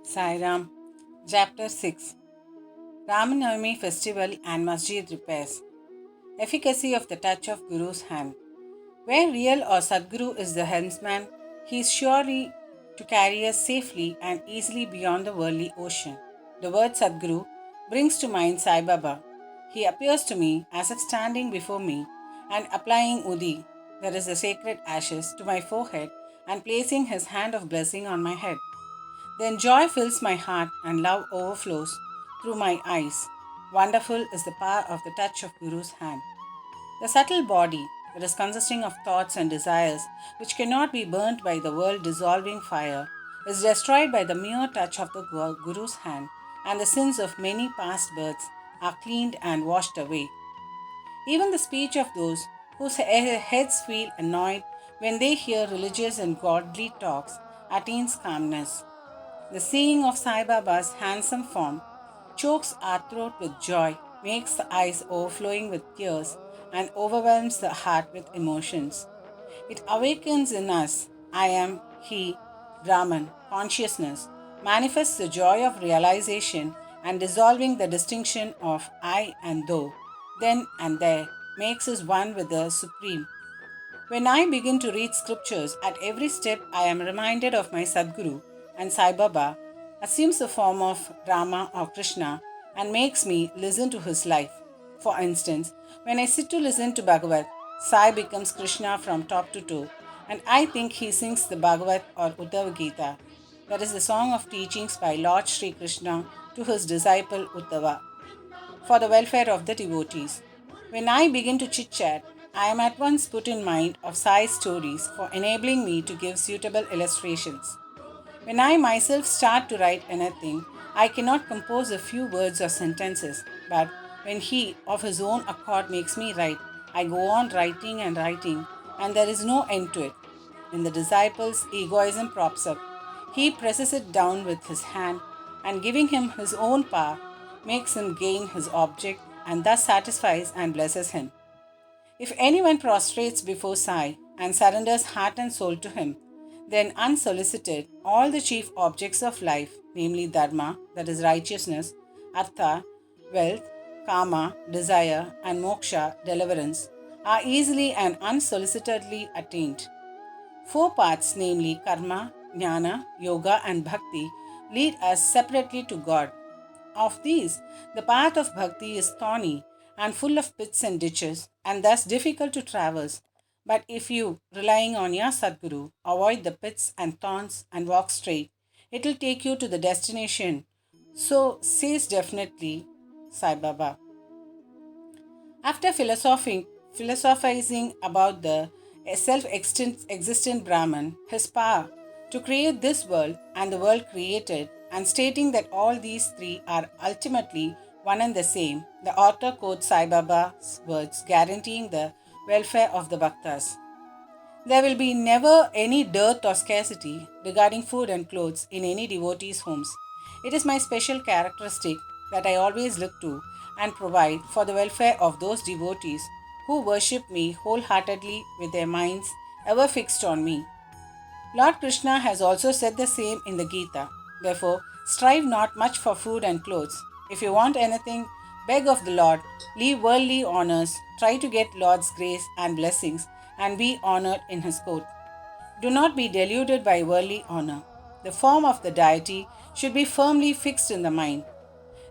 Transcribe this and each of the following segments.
Sai Ram, Chapter 6, Ramanavami Festival and Masjid Repairs. Efficacy of the touch of Guru's hand. Where real or Sadguru is the helmsman, he is surely to carry us safely and easily beyond the worldly ocean. The word Sadguru brings to mind Sai Baba. He appears to me as if standing before me and applying Udi, that is the sacred ashes, to my forehead and placing his hand of blessing on my head. Then joy fills my heart and love overflows through my eyes. Wonderful is the power of the touch of Guru's hand. The subtle body, that is consisting of thoughts and desires which cannot be burnt by the world dissolving fire, is destroyed by the mere touch of the Guru's hand, and the sins of many past births are cleaned and washed away. Even the speech of those whose heads feel annoyed when they hear religious and godly talks attains calmness. The seeing of Sai Baba's handsome form chokes our throat with joy, makes the eyes overflowing with tears, and overwhelms the heart with emotions. It awakens in us, I am, he, Brahman, consciousness, manifests the joy of realization and dissolving the distinction of I and thou, then and there, makes us one with the Supreme. When I begin to read scriptures, at every step I am reminded of my Sadguru, and Sai Baba assumes the form of Rama or Krishna and makes me listen to his life. For instance, when I sit to listen to Bhagavat, Sai becomes Krishna from top to toe, and I think he sings the Bhagavat or Uddhava Gita, that is the song of teachings by Lord Sri Krishna to his disciple Uddhava for the welfare of the devotees. When I begin to chit chat, I am at once put in mind of Sai's stories for enabling me to give suitable illustrations. When I myself start to write anything, I cannot compose a few words or sentences, but when he, of his own accord, makes me write, I go on writing and writing, and there is no end to it. When the disciple's egoism props up, he presses it down with his hand and, giving him his own power, makes him gain his object and thus satisfies and blesses him. If anyone prostrates before Sai and surrenders heart and soul to him, then unsolicited, all the chief objects of life, namely dharma, that is righteousness, artha, wealth, kama, desire, and moksha, deliverance, are easily and unsolicitedly attained. Four paths, namely karma, jnana, yoga, and bhakti, lead us separately to God. Of these, the path of bhakti is thorny and full of pits and ditches, and thus difficult to traverse. But if you, relying on your Sadguru, avoid the pits and thorns and walk straight, it will take you to the destination. So says definitely Sai Baba. After philosophizing about the self existent Brahman, his power to create this world and the world created, and stating that all these three are ultimately one and the same, the author quotes Sai Baba's words guaranteeing the welfare of the Bhaktas. There will be never any dearth or scarcity regarding food and clothes in any devotee's homes. It is my special characteristic that I always look to and provide for the welfare of those devotees who worship me wholeheartedly with their minds ever fixed on me. Lord Krishna has also said the same in the Gita. Therefore, strive not much for food and clothes. If you want anything, beg of the Lord, leave worldly honors, try to get Lord's grace and blessings, and be honored in His court. Do not be deluded by worldly honor. The form of the deity should be firmly fixed in the mind.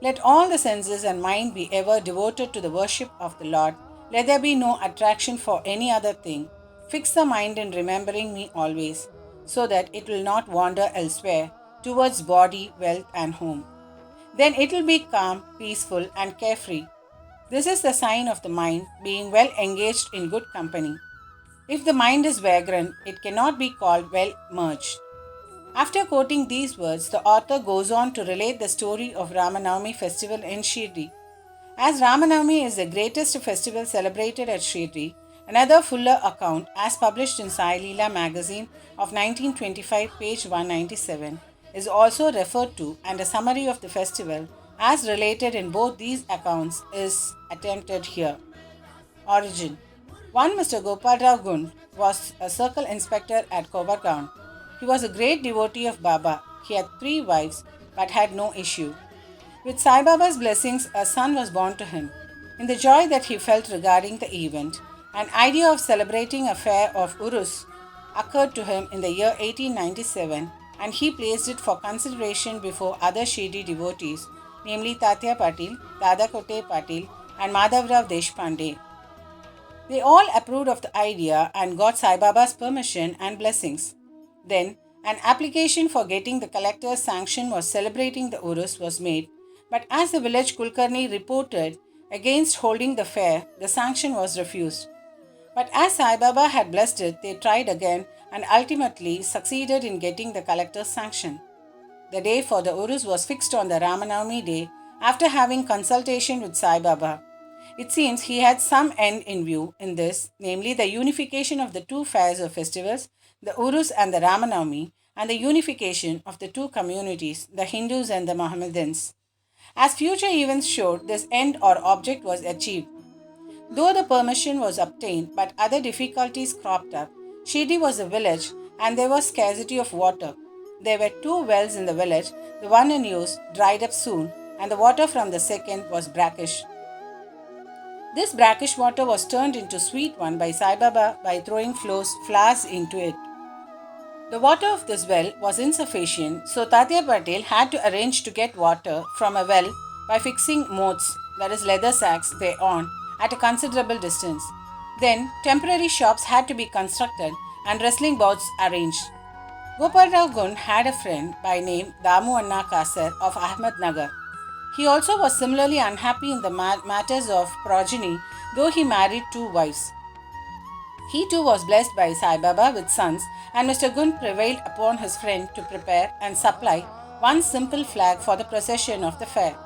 Let all the senses and mind be ever devoted to the worship of the Lord. Let there be no attraction for any other thing. Fix the mind in remembering me always, so that it will not wander elsewhere towards body, wealth, and home. Then it will be calm, peaceful, and carefree. This is the sign of the mind being well engaged in good company. If the mind is vagrant, it cannot be called well merged. After quoting these words, the author goes on to relate the story of Ramanavami festival in Shirdi. As Ramanavami is the greatest festival celebrated at Shirdi, another fuller account, as published in Sai Leela magazine of 1925, page 197, is also referred to, and a summary of the festival, as related in both these accounts, is attempted here. Origin. One Mr. Gopalrao Gund was a circle inspector at Kovargaon. He was a great devotee of Baba. He had three wives, but had no issue. With Sai Baba's blessings, a son was born to him. In the joy that he felt regarding the event, an idea of celebrating a fair of Urus occurred to him in the year 1897, and he placed it for consideration before other Shirdi devotees, namely Tatya Patil, Dada Kote Patil, and Madhavrao Deshpande. They all approved of the idea and got Sai Baba's permission and blessings. Then, an application for getting the collector's sanction was celebrating the Urus was made, but as the village Kulkarni reported against holding the fair, the sanction was refused. But as Sai Baba had blessed it, they tried again and ultimately succeeded in getting the collector's sanction. The day for the Urus was fixed on the Ramanavami day after having consultation with Sai Baba. It seems he had some end in view in this, namely the unification of the two fairs or festivals, the Urus and the Ramanavami, and the unification of the two communities, the Hindus and the Mohammedans. As future events showed, this end or object was achieved. Though the permission was obtained, but other difficulties cropped up. Shirdi was a village and there was scarcity of water. There were two wells in the village, the one in use dried up soon, and the water from the second was brackish. This brackish water was turned into sweet one by Sai Baba by throwing flowers into it. The water of this well was insufficient, so Tatya Patel had to arrange to get water from a well by fixing moats, that is leather sacks, thereon at a considerable distance. Then, temporary shops had to be constructed and wrestling bouts arranged. Gopalrao Gund had a friend by name Damu Anna Kasar of Ahmednagar. He also was similarly unhappy in the matters of progeny, though he married two wives. He too was blessed by Sai Baba with sons, and Mr. Gund prevailed upon his friend to prepare and supply one simple flag for the procession of the fair.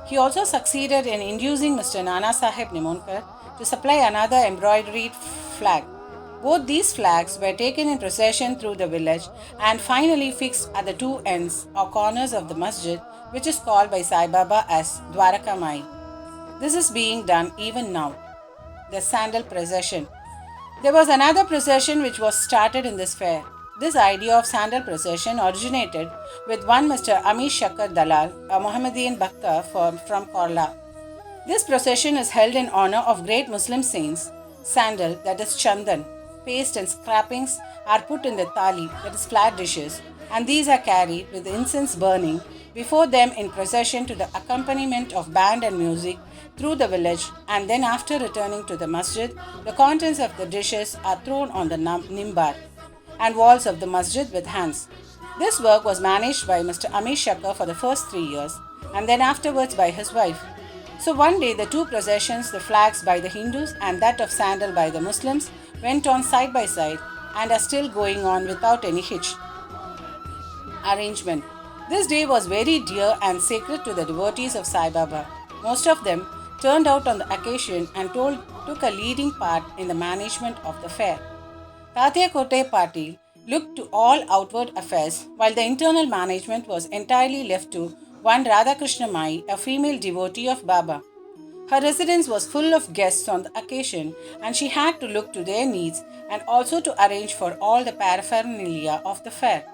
He also succeeded in inducing Mr. Nana Sahib Nimonkar to supply another embroidered flag. Both these flags were taken in procession through the village and finally fixed at the two ends or corners of the masjid, which is called by Sai Baba as Dwaraka Mai. This is being done even now. The sandal procession. There was another procession which was started in this fair. This idea of sandal procession originated with one Mr. Amish Shakkar Dalal, a Mohammedan Bhakta from Korla. This procession is held in honor of great Muslim saints. Sandal, that is chandan, paste and scrapings are put in the thali, that is flat dishes, and these are carried with incense burning before them in procession to the accompaniment of band and music through the village, and then after returning to the masjid, the contents of the dishes are thrown on the nimbar and walls of the masjid with hands. This work was managed by Mr. Amish Shakkar for the first 3 years and then afterwards by his wife. So one day the two processions, the flags by the Hindus and that of sandal by the Muslims, went on side by side and are still going on without any hitch. Arrangement. This day was very dear and sacred to the devotees of Sai Baba. Most of them turned out on the occasion and took a leading part in the management of the fair. Tatya Kote Patil looked to all outward affairs, while the internal management was entirely left to one Radhakrishna Mai, a female devotee of Baba. Her residence was full of guests on the occasion, and she had to look to their needs and also to arrange for all the paraphernalia of the fair.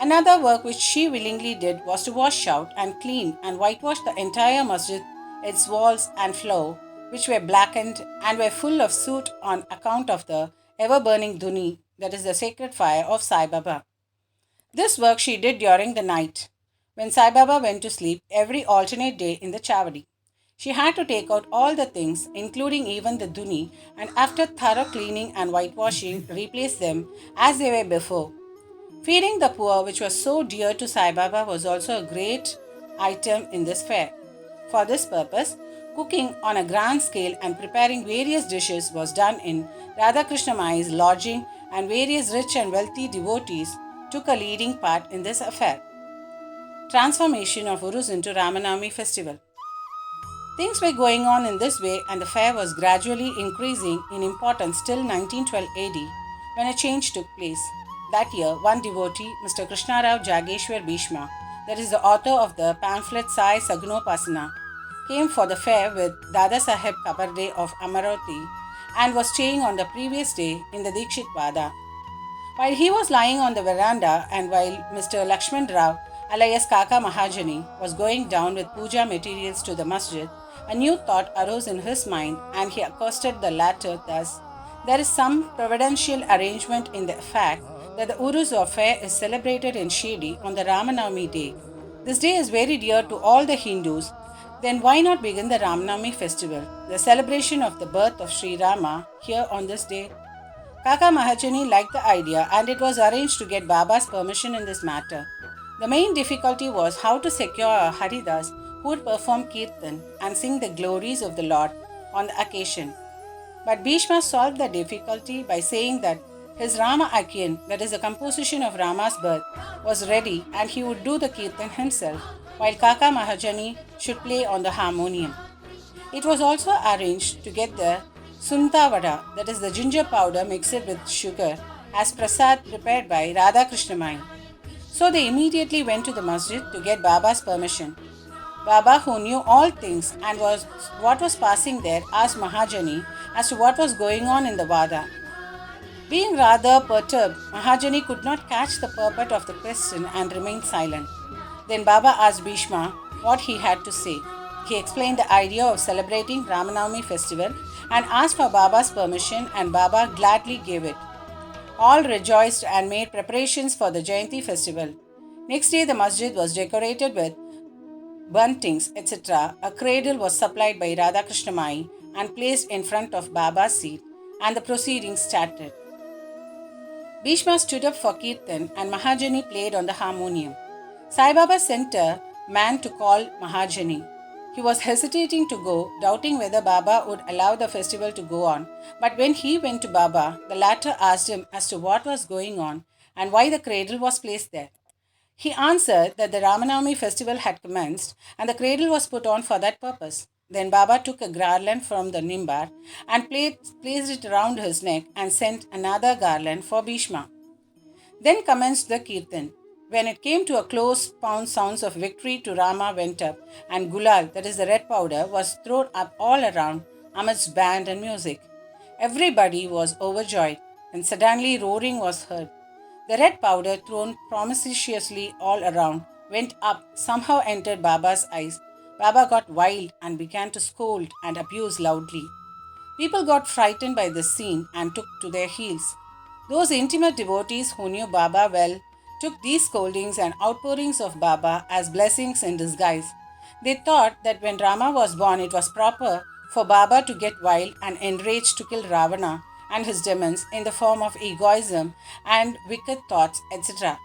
Another work which she willingly did was to wash out and clean and whitewash the entire masjid, its walls and floor, which were blackened and were full of soot on account of the ever-burning dhuni, that is the sacred fire of Sai Baba. This work she did during the night, when Sai Baba went to sleep every alternate day in the chavadi. She had to take out all the things, including even the dhuni, and after thorough cleaning and whitewashing, replace them as they were before. Feeding the poor, which was so dear to Sai Baba, was also a great item in this fair. For this purpose, cooking on a grand scale and preparing various dishes was done in Radhakrishna Mai's lodging, and various rich and wealthy devotees took a leading part in this affair. Transformation of Urus into Ramanavami festival. Things were going on in this way, and the fair was gradually increasing in importance till 1912 AD, when a change took place. That year, one devotee, Mr. Krishnarao Jageshwar Bhishma, that is the author of the pamphlet Sai Satcharitra, came for the fair with Dada Saheb Kaparde of Amaravati and was staying on the previous day in the Dikshit Vada. While he was lying on the veranda and while Mr. Lakshman Rao, alias Kaka Mahajani, was going down with puja materials to the masjid, a new thought arose in his mind and he accosted the latter thus: there is some providential arrangement in the fact that the Urus affair is celebrated in Shirdi on the Ramanavami day. This day is very dear to all the Hindus. Then why not begin the Ramanavami festival, the celebration of the birth of Sri Rama, here on this day? Kaka Mahachani liked the idea and it was arranged to get Baba's permission in this matter. The main difficulty was how to secure a Haridas who would perform Kirtan and sing the glories of the Lord on the occasion. But Bhishma solved the difficulty by saying that his Rama Akyan, that is the composition of Rama's birth, was ready and he would do the Kirtan himself, while Kaka Mahajani should play on the harmonium. It was also arranged to get the Suntavada, that is the ginger powder mixed with sugar, as prasad prepared by Radha Krishnamai. So they immediately went to the masjid to get Baba's permission. Baba, who knew all things and was what was passing there, asked Mahajani as to what was going on in the Vada. Being rather perturbed, Mahajani could not catch the purport of the question and remained silent. Then Baba asked Bhishma what he had to say. He explained the idea of celebrating Ramanavami festival and asked for Baba's permission, and Baba gladly gave it. All rejoiced and made preparations for the Jayanti festival. Next day, the masjid was decorated with buntings, etc. A cradle was supplied by Radhakrishna Mai and placed in front of Baba's seat, and the proceedings started. Bhishma stood up for Kirtan and Mahajani played on the harmonium. Sai Baba sent a man to call Mahajani. He was hesitating to go, doubting whether Baba would allow the festival to go on. But when he went to Baba, the latter asked him as to what was going on and why the cradle was placed there. He answered that the Ramanavami festival had commenced and the cradle was put on for that purpose. Then Baba took a garland from the nimbar and placed it around his neck and sent another garland for Bhishma. Then commenced the kirtan. When it came to a close, pound sounds of victory to Rama went up, and gulal, that is the red powder, was thrown up all around amidst band and music. Everybody was overjoyed, and suddenly roaring was heard. The red powder, thrown promiscuously all around, went up, somehow entered Baba's eyes. Baba got wild and began to scold and abuse loudly. People got frightened by this scene and took to their heels. Those intimate devotees who knew Baba well took these scoldings and outpourings of Baba as blessings in disguise. They thought that when Rama was born, it was proper for Baba to get wild and enraged to kill Ravana and his demons in the form of egoism and wicked thoughts, etc.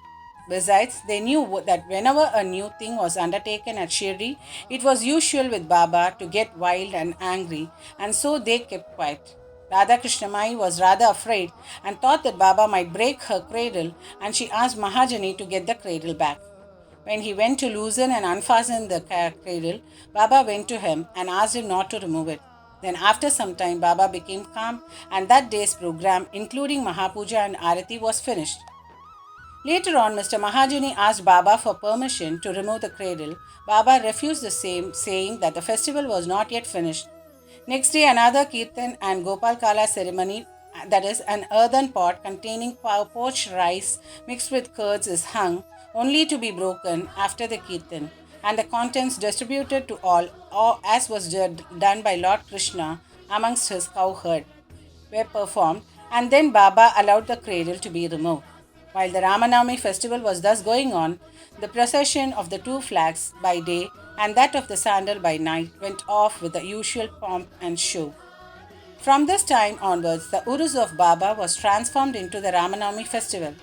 Besides, they knew that whenever a new thing was undertaken at Shirdi, it was usual with Baba to get wild and angry, and so they kept quiet. Radha Krishnamai was rather afraid and thought that Baba might break her cradle, and she asked Mahajani to get the cradle back. When he went to loosen and unfasten the cradle, Baba went to him and asked him not to remove it. Then, after some time, Baba became calm, and that day's program, including Mahapuja and Arati, was finished. Later on, Mr. Mahajani asked Baba for permission to remove the cradle. Baba refused the same, saying that the festival was not yet finished. Next day, another Kirtan and Gopal Kala ceremony, that is, an earthen pot containing poached rice mixed with curds, is hung, only to be broken after the Kirtan, and the contents distributed to all, or as was done by Lord Krishna amongst his cowherd, were performed, and then Baba allowed the cradle to be removed. While the Ramanavami festival was thus going on, the procession of the two flags by day and that of the sandal by night went off with the usual pomp and show. From this time onwards, the Urus of Baba was transformed into the Ramanavami festival.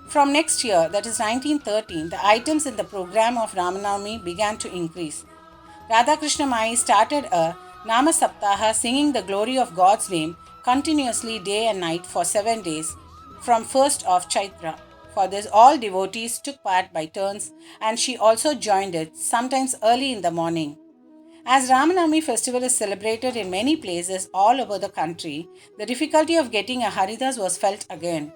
From next year, that is 1913, the items in the program of Ramanavami began to increase. Radhakrishna Mai started a Nama Saptaha singing the glory of God's name continuously day and night for 7 days from 1st of Chaitra. For this, all devotees took part by turns, and she also joined it, sometimes early in the morning. As Ramanavami festival is celebrated in many places all over the country, the difficulty of getting a Haridas was felt again.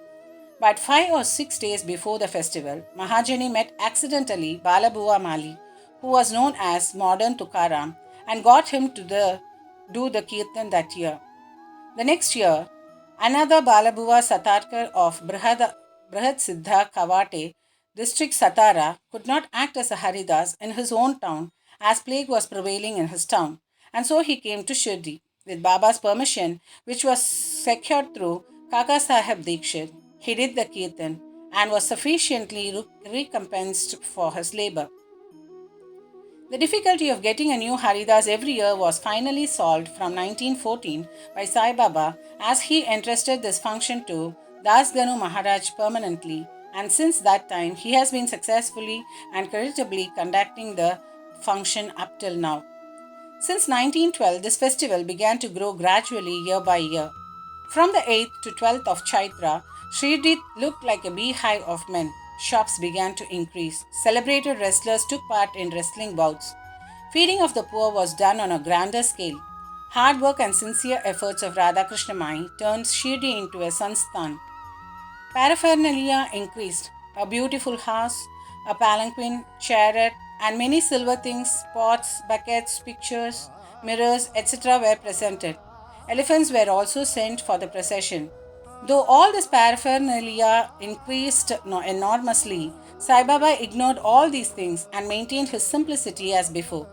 But 5 or 6 days before the festival, Mahajani met accidentally Balabua Mali, who was known as Modern Tukaram, and got him to do the Kirtan that year. The next year, another Balabuva Satarkar of Brihad Siddha Kavate district Satara, could not act as a Haridas in his own town as plague was prevailing in his town, and so he came to Shirdi. With Baba's permission, which was secured through Kaka Sahib Dikshit, he did the Kirtan and was sufficiently recompensed for his labor. The difficulty of getting a new Haridas every year was finally solved from 1914 by Sai Baba as he entrusted this function to Das Ganu Maharaj permanently, and since that time he has been successfully and creditably conducting the function up till now. Since 1912, this festival began to grow gradually year by year. From the 8th to 12th of Chaitra, Shirdi looked like a beehive of men. Shops began to increase. Celebrated wrestlers took part in wrestling bouts. Feeding of the poor was done on a grander scale. Hard work and sincere efforts of Radhakrishna Mai turned Shirdi into a Sansthan. Paraphernalia increased. A beautiful house, a palanquin, chariot, and many silver things, pots, buckets, pictures, mirrors, etc. were presented. Elephants were also sent for the procession. Though all this paraphernalia increased enormously, Sai Baba ignored all these things and maintained his simplicity as before.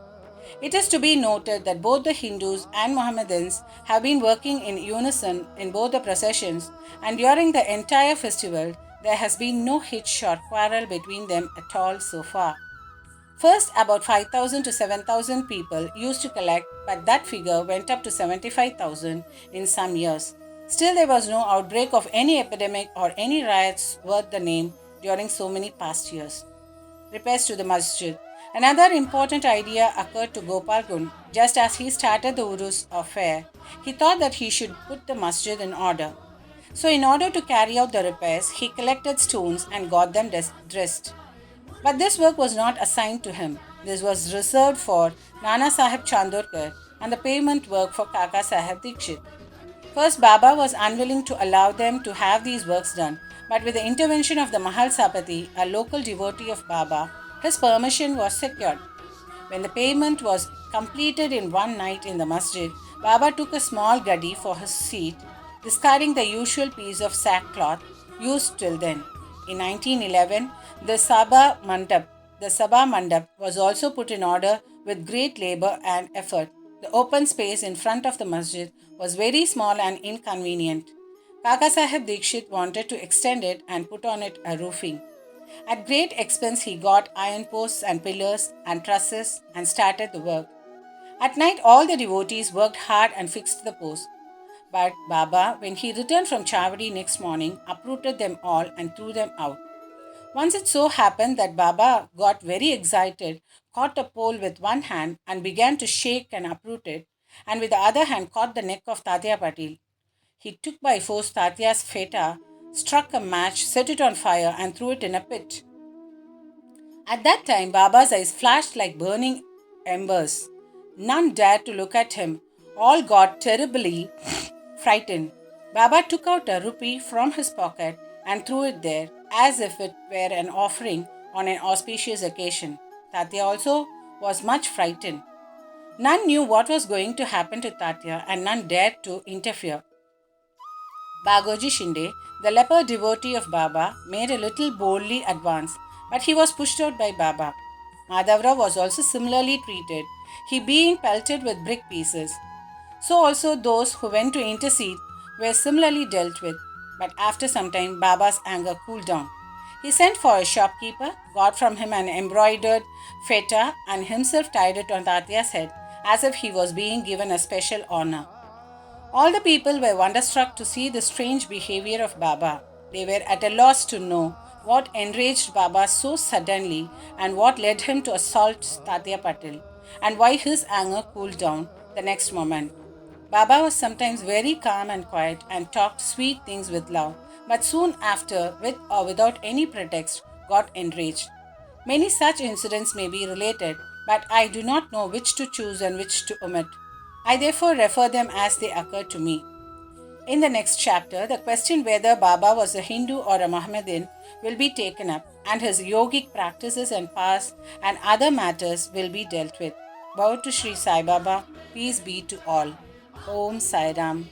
It is to be noted that both the Hindus and Mohammedans have been working in unison in both the processions, and during the entire festival, there has been no hitch or quarrel between them at all so far. First, about 5,000 to 7,000 people used to collect, but that figure went up to 75,000 in some years. Still, there was no outbreak of any epidemic or any riots worth the name during so many past years. Repairs to the masjid. Another important idea occurred to Gopal Gund just as he started the Urus affair. He thought that he should put the masjid in order. So, in order to carry out the repairs, he collected stones and got them dressed. But this work was not assigned to him. This was reserved for Nana Sahib Chandorkar and the pavement work for Kaka Sahib Dikshit. First, Baba was unwilling to allow them to have these works done, but with the intervention of the Mahal Sapati, a local devotee of Baba, his permission was secured. When the payment was completed in one night in the masjid, Baba took a small gaddi for his seat, discarding the usual piece of sackcloth used till then. In 1911, the Sabha Mandap was also put in order with great labor and effort. The open space in front of the masjid was very small and inconvenient. Kaka Sahib Dikshit wanted to extend it and put on it a roofing. At great expense, he got iron posts and pillars and trusses and started the work. At night, all the devotees worked hard and fixed the posts. But Baba, when he returned from Chavadi next morning, uprooted them all and threw them out. Once it so happened that Baba got very excited, caught a pole with one hand and began to shake and uproot it, and with the other hand caught the neck of Tatya Patil. He took by force Tatya's feta, struck a match, set it on fire, and threw it in a pit. At that time, Baba's eyes flashed like burning embers. None dared to look at him. All got terribly frightened. Baba took out a rupee from his pocket and threw it there as if it were an offering on an auspicious occasion. Tatya also was much frightened. None knew what was going to happen to Tatya and none dared to interfere. Bagoji Shinde, the leper devotee of Baba, made a little boldly advance, but he was pushed out by Baba. Madhavra was also similarly treated, he being pelted with brick pieces. So also those who went to intercede were similarly dealt with, but after some time Baba's anger cooled down. He sent for a shopkeeper, got from him an embroidered feta, and himself tied it on Tatya's head as if he was being given a special honor. All the people were wonderstruck to see the strange behavior of Baba. They were at a loss to know what enraged Baba so suddenly and what led him to assault Tatya Patil, and why his anger cooled down the next moment. Baba was sometimes very calm and quiet and talked sweet things with love, but soon after, with or without any pretext, got enraged. Many such incidents may be related, but I do not know which to choose and which to omit. I therefore refer them as they occur to me. In the next chapter, the question whether Baba was a Hindu or a Mohammedan will be taken up, and his yogic practices and past and other matters will be dealt with. Bow to Sri Sai Baba, peace be to all. Om Sai Ram.